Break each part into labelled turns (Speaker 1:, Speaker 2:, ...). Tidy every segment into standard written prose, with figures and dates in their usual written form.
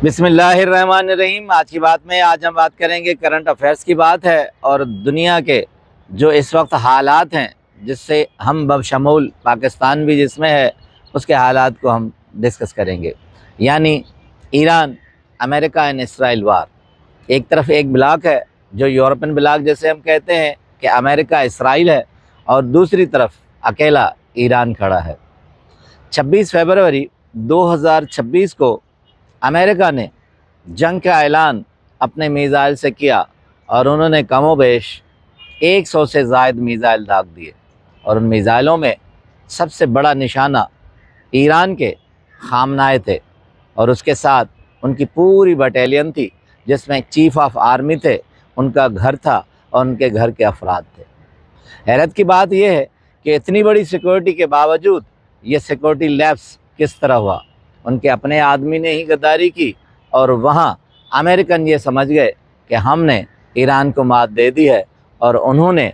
Speaker 1: بسم اللہ الرحمن الرحیم۔ آج کی بات میں ہم بات کریں گے کرنٹ افیئرس کی بات ہے، اور دنیا کے جو اس وقت حالات ہیں جس سے ہم بشمول پاکستان بھی جس میں ہے اس کے حالات کو ہم ڈسکس کریں گے۔ یعنی ایران امریکہ اینڈ اسرائیل وار۔ ایک طرف ایک بلاک ہے جو یورپین بلاک جیسے ہم کہتے ہیں کہ امریکہ اسرائیل ہے، اور دوسری طرف اکیلا ایران کھڑا ہے۔ 26 فروری 2026 کو امریکہ نے جنگ کا اعلان اپنے میزائل سے کیا، اور انہوں نے کم و بیش 100 سے زائد میزائل داغ دیے، اور ان میزائلوں میں سب سے بڑا نشانہ ایران کے خامنائے تھے، اور اس کے ساتھ ان کی پوری بٹالین تھی جس میں چیف آف آرمی تھے، ان کا گھر تھا اور ان کے گھر کے افراد تھے۔ حیرت کی بات یہ ہے کہ اتنی بڑی سیکورٹی کے باوجود یہ سیکورٹی لیپس کس طرح ہوا؟ ان کے اپنے آدمی نے ہی غداری کی، اور وہاں امریکن یہ سمجھ گئے کہ ہم نے ایران کو مات دے دی ہے، اور انہوں نے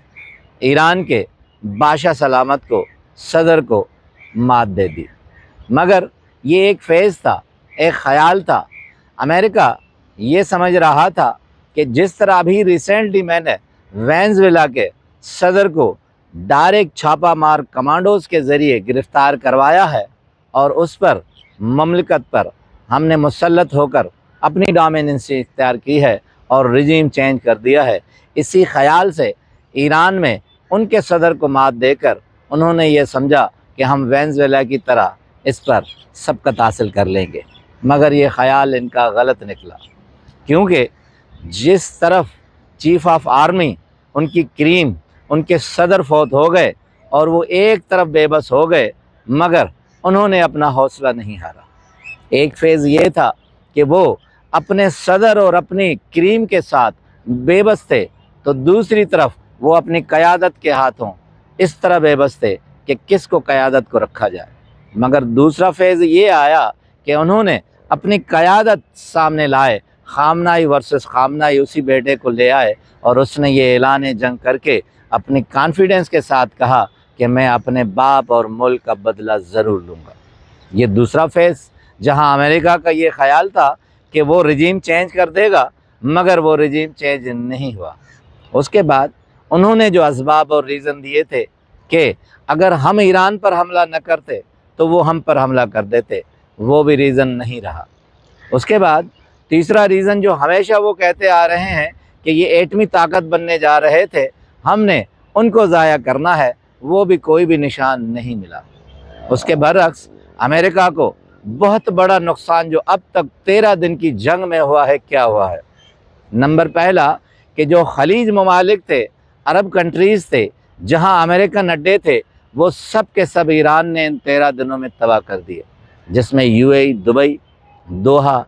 Speaker 1: ایران کے بادشاہ سلامت کو، صدر کو مات دے دی۔ مگر یہ ایک فیز تھا، ایک خیال تھا۔ امریکہ یہ سمجھ رہا تھا کہ جس طرح ابھی ریسنٹلی میں نے وینزویلا کے صدر کو ڈائریکٹ چھاپہ مار کمانڈوز کے ذریعے گرفتار کروایا ہے، اور اس پر مملکت پر ہم نے مسلط ہو کر اپنی ڈومیننسی اختیار کی ہے اور رجیم چینج کر دیا ہے، اسی خیال سے ایران میں ان کے صدر کو مات دے کر انہوں نے یہ سمجھا کہ ہم وینزویلا کی طرح اس پر سبقت حاصل کر لیں گے۔ مگر یہ خیال ان کا غلط نکلا، کیونکہ جس طرف چیف آف آرمی ان کی کریم، ان کے صدر فوت ہو گئے اور وہ ایک طرف بے بس ہو گئے، مگر انہوں نے اپنا حوصلہ نہیں ہارا۔ ایک فیز یہ تھا کہ وہ اپنے صدر اور اپنی کریم کے ساتھ بے بس تھے، تو دوسری طرف وہ اپنی قیادت کے ہاتھوں اس طرح بے بس تھے کہ کس کو قیادت کو رکھا جائے۔ مگر دوسرا فیز یہ آیا کہ انہوں نے اپنی قیادت سامنے لائے، خامنائی ورسس خامنائی، اسی بیٹے کو لے آئے، اور اس نے یہ اعلان جنگ کر کے اپنی کانفیڈنس کے ساتھ کہا کہ میں اپنے باپ اور ملک کا بدلہ ضرور لوں گا۔ یہ دوسرا فیز، جہاں امریکہ کا یہ خیال تھا کہ وہ رجیم چینج کر دے گا، مگر وہ رجیم چینج نہیں ہوا۔ اس کے بعد انہوں نے جو اسباب اور ریزن دیے تھے کہ اگر ہم ایران پر حملہ نہ کرتے تو وہ ہم پر حملہ کر دیتے، وہ بھی ریزن نہیں رہا۔ اس کے بعد تیسرا ریزن جو ہمیشہ وہ کہتے آ رہے ہیں کہ یہ ایٹمی طاقت بننے جا رہے تھے، ہم نے ان کو ضائع کرنا ہے، وہ بھی کوئی بھی نشان نہیں ملا۔ اس کے برعکس امریکہ کو بہت بڑا نقصان جو اب تک 13 دن کی جنگ میں ہوا ہے، کیا ہوا ہے؟ نمبر پہلا کہ جو خلیج ممالک تھے، عرب کنٹریز تھے، جہاں امریکن اڈے تھے، وہ سب کے سب ایران نے ان 13 دنوں میں تباہ کر دیے، جس میں UAE، دبئی، دوحہ،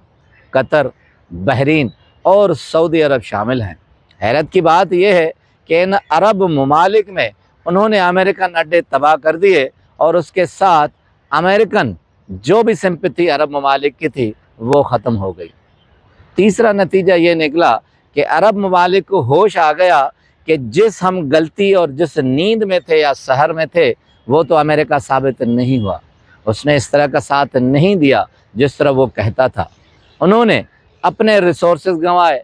Speaker 1: قطر، بحرین اور سعودی عرب شامل ہیں۔ حیرت کی بات یہ ہے کہ ان عرب ممالک میں انہوں نے امریکن اڈے تباہ کر دیے، اور اس کے ساتھ امریکن جو بھی سمپتھی عرب ممالک کی تھی وہ ختم ہو گئی۔ تیسرا نتیجہ یہ نکلا کہ عرب ممالک کو ہوش آ گیا کہ جس ہم غلطی اور جس نیند میں تھے یا سحر میں تھے، وہ تو امریکہ ثابت نہیں ہوا، اس نے اس طرح کا ساتھ نہیں دیا جس طرح وہ کہتا تھا۔ انہوں نے اپنے ریسورسز گنوائے،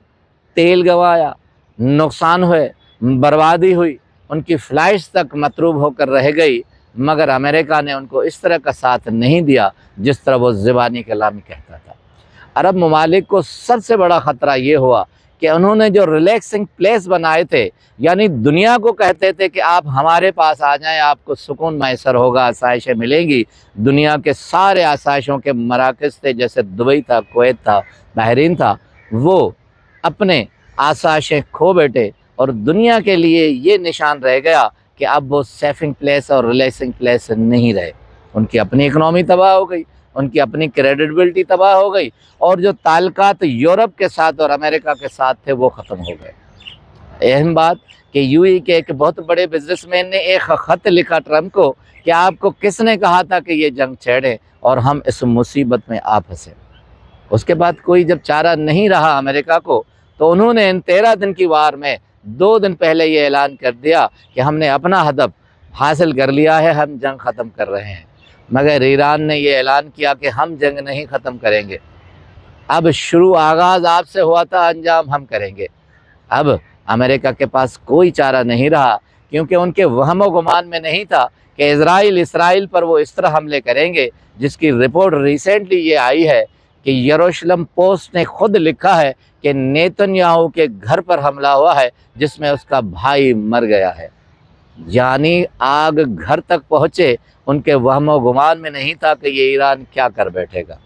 Speaker 1: تیل گنوایا، نقصان ہوئے، بربادی ہوئی، ان کی فلائٹس تک مطروب ہو کر رہ گئی، مگر امریکہ نے ان کو اس طرح کا ساتھ نہیں دیا جس طرح وہ زبانی کلامی کہتا تھا۔ عرب ممالک کو سب سے بڑا خطرہ یہ ہوا کہ انہوں نے جو ریلیکسنگ پلیس بنائے تھے، یعنی دنیا کو کہتے تھے کہ آپ ہمارے پاس آ جائیں، آپ کو سکون میسر ہوگا، آسائشیں ملیں گی۔ دنیا کے سارے آسائشوں کے مراکز تھے، جیسے دبئی تھا، کویت تھا، بحرین تھا، وہ اپنے آسائشیں کھو بیٹھے، اور دنیا کے لیے یہ نشان رہ گیا کہ اب وہ سیفنگ پلیس اور ریلیکسنگ پلیس نہیں رہے۔ ان کی اپنی اکنامی تباہ ہو گئی، ان کی اپنی کریڈیبلٹی تباہ ہو گئی، اور جو تعلقات یورپ کے ساتھ اور امریکہ کے ساتھ تھے وہ ختم ہو گئے۔ اہم بات کہ UAE کے ایک بہت بڑے بزنس مین نے ایک خط لکھا ٹرمپ کو کہ آپ کو کس نے کہا تھا کہ یہ جنگ چھیڑیں اور ہم اس مصیبت میں آپ پھنسے۔ اس کے بعد کوئی جب چارہ نہیں رہا امریکہ کو، تو انہوں نے ان 13 دن کی وار میں 2 دن پہلے یہ اعلان کر دیا کہ ہم نے اپنا ہدف حاصل کر لیا ہے، ہم جنگ ختم کر رہے ہیں۔ مگر ایران نے یہ اعلان کیا کہ ہم جنگ نہیں ختم کریں گے۔ اب شروع آغاز آپ سے ہوا تھا، انجام ہم کریں گے۔ اب امریکہ کے پاس کوئی چارہ نہیں رہا، کیونکہ ان کے وہم و گمان میں نہیں تھا کہ اسرائیل پر وہ اس طرح حملے کریں گے، جس کی رپورٹ ریسنٹلی یہ آئی ہے کہ یروشلم پوسٹ نے خود لکھا ہے کہ نیتن یاہو کے گھر پر حملہ ہوا ہے، جس میں اس کا بھائی مر گیا ہے۔ یعنی آگ گھر تک پہنچے، ان کے وہم و گمان میں نہیں تھا کہ یہ ایران کیا کر بیٹھے گا۔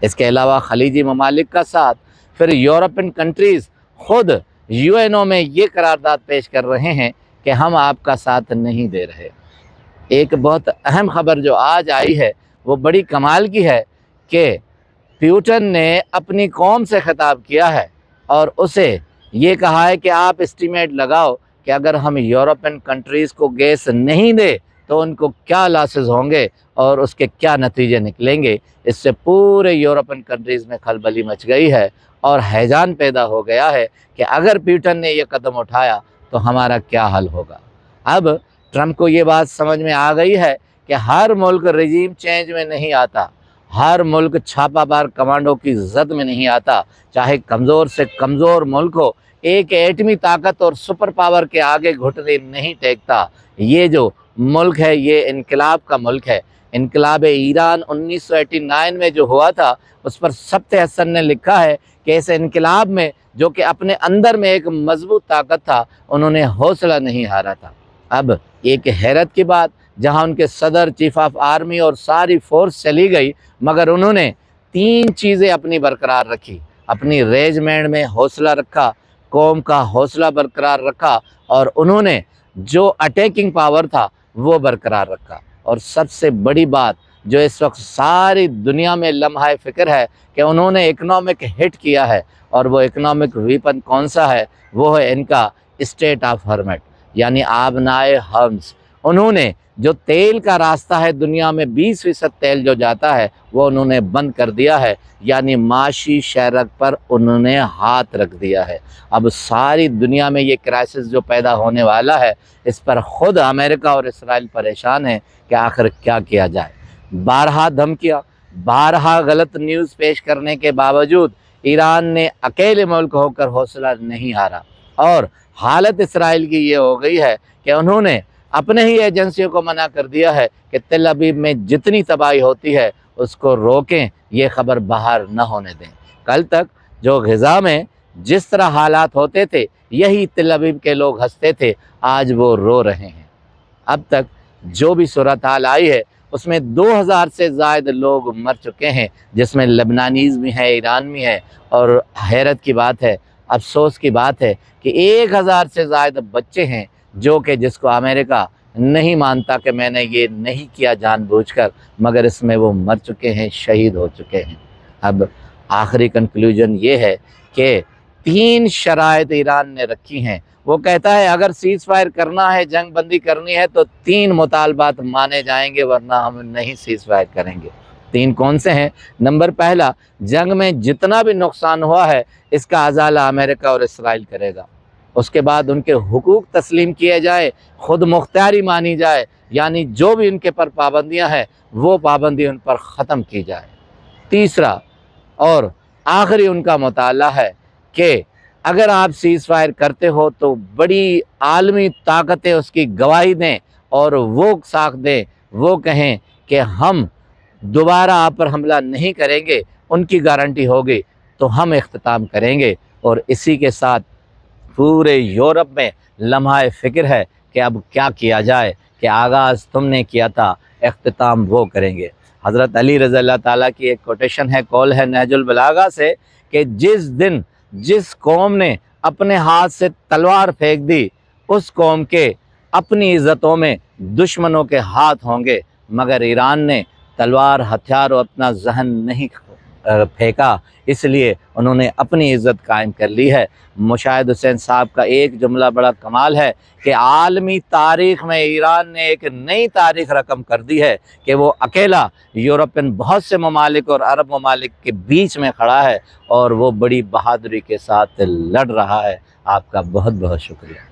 Speaker 1: اس کے علاوہ خلیجی ممالک کا ساتھ، پھر یورپین کنٹریز خود UN میں یہ قرارداد پیش کر رہے ہیں کہ ہم آپ کا ساتھ نہیں دے رہے۔ ایک بہت اہم خبر جو آج آئی ہے وہ بڑی کمال کی ہے کہ پیوٹن نے اپنی قوم سے خطاب کیا ہے اور اسے یہ کہا ہے کہ آپ اسٹیمیٹ لگاؤ کہ اگر ہم یورپین کنٹریز کو گیس نہیں دے تو ان کو کیا لاسز ہوں گے اور اس کے کیا نتیجے نکلیں گے۔ اس سے پورے یورپین کنٹریز میں کھلبلی مچ گئی ہے اور ہیجان پیدا ہو گیا ہے کہ اگر پیوٹن نے یہ قدم اٹھایا تو ہمارا کیا حل ہوگا۔ اب ٹرمپ کو یہ بات سمجھ میں آ گئی ہے کہ ہر ملک رجیم چینج میں نہیں آتا، ہر ملک چھاپا مار کمانڈو کی زد میں نہیں آتا، چاہے کمزور سے کمزور ملک ہو، ایک ایٹمی طاقت اور سپر پاور کے آگے گھٹنے نہیں ٹیکتا۔ یہ جو ملک ہے یہ انقلاب کا ملک ہے۔ انقلاب ایران 1989 میں جو ہوا تھا، اس پر سبت حسن نے لکھا ہے کہ اس انقلاب میں جو کہ اپنے اندر میں ایک مضبوط طاقت تھا، انہوں نے حوصلہ نہیں ہارا تھا۔ اب ایک حیرت کی بات، جہاں ان کے صدر، چیف آف آرمی اور ساری فورس چلی گئی، مگر انہوں نے 3 چیزیں اپنی برقرار رکھی۔ اپنی ریجمنٹ میں حوصلہ رکھا، قوم کا حوصلہ برقرار رکھا، اور انہوں نے جو اٹیکنگ پاور تھا وہ برقرار رکھا۔ اور سب سے بڑی بات جو اس وقت ساری دنیا میں لمحہ فکر ہے کہ انہوں نے اکنامک ہٹ کیا ہے، اور وہ اکنامک ویپن کون سا ہے؟ وہ ہے ان کا اسٹیٹ آف ہرمٹ، یعنی آبنائے ہرمز۔ انہوں نے جو تیل کا راستہ ہے دنیا میں 20% تیل جو جاتا ہے وہ انہوں نے بند کر دیا ہے، یعنی معاشی شہرت پر انہوں نے ہاتھ رکھ دیا ہے۔ اب ساری دنیا میں یہ کرائسس جو پیدا ہونے والا ہے، اس پر خود امریکہ اور اسرائیل پریشان ہیں کہ آخر کیا کیا جائے۔ بارہا دھمکیاں، بارہا غلط نیوز پیش کرنے کے باوجود ایران نے اکیلے ملک ہو کر حوصلہ نہیں ہارا، اور حالت اسرائیل کی یہ ہو گئی ہے کہ انہوں نے اپنے ہی ایجنسیوں کو منع کر دیا ہے کہ تل ابیب میں جتنی تباہی ہوتی ہے اس کو روکیں، یہ خبر باہر نہ ہونے دیں۔ کل تک جو غزہ میں جس طرح حالات ہوتے تھے، یہی تل ابیب کے لوگ ہنستے تھے، آج وہ رو رہے ہیں۔ اب تک جو بھی صورتحال آئی ہے اس میں 2000 سے زائد لوگ مر چکے ہیں، جس میں لبنانیز بھی ہیں، ایران بھی ہیں، اور حیرت کی بات ہے، افسوس کی بات ہے کہ 1000 سے زائد بچے ہیں جو کہ جس کو امریکہ نہیں مانتا کہ میں نے یہ نہیں کیا جان بوجھ کر، مگر اس میں وہ مر چکے ہیں، شہید ہو چکے ہیں۔ اب آخری کنکلوژن یہ ہے کہ 3 شرائط ایران نے رکھی ہیں۔ وہ کہتا ہے اگر سیز فائر کرنا ہے، جنگ بندی کرنی ہے تو 3 مطالبات مانے جائیں گے، ورنہ ہم نہیں سیز فائر کریں گے۔ 3 کون سے ہیں؟ نمبر پہلا، جنگ میں جتنا بھی نقصان ہوا ہے اس کا ازالہ امریکہ اور اسرائیل کرے گا۔ اس کے بعد ان کے حقوق تسلیم کیے جائے، خود مختاری مانی جائے، یعنی جو بھی ان کے پر پابندیاں ہیں وہ پابندی ان پر ختم کی جائے۔ تیسرا اور آخری ان کا مطالبہ ہے کہ اگر آپ سیز فائر کرتے ہو تو بڑی عالمی طاقتیں اس کی گواہی دیں اور وہ ساکھ دیں، وہ کہیں کہ ہم دوبارہ آپ پر حملہ نہیں کریں گے، ان کی گارنٹی ہوگی تو ہم اختتام کریں گے۔ اور اسی کے ساتھ پورے یورپ میں لمحہ فکر ہے کہ اب کیا کیا جائے، کہ آغاز تم نے کیا تھا، اختتام وہ کریں گے۔ حضرت علی رضی اللہ تعالیٰ کی ایک کوٹیشن ہے، قول ہے نہج البلاغہ سے، کہ جس دن جس قوم نے اپنے ہاتھ سے تلوار پھینک دی، اس قوم کے اپنی عزتوں میں دشمنوں کے ہاتھ ہوں گے، مگر ایران نے تلوار، ہتھیار اور اپنا ذہن نہیں پھینکا، اس لیے انہوں نے اپنی عزت قائم کر لی ہے۔ مشاہد حسین صاحب کا ایک جملہ بڑا کمال ہے کہ عالمی تاریخ میں ایران نے ایک نئی تاریخ رقم کر دی ہے کہ وہ اکیلا یورپین بہت سے ممالک اور عرب ممالک کے بیچ میں کھڑا ہے، اور وہ بڑی بہادری کے ساتھ لڑ رہا ہے۔ آپ کا بہت بہت شکریہ۔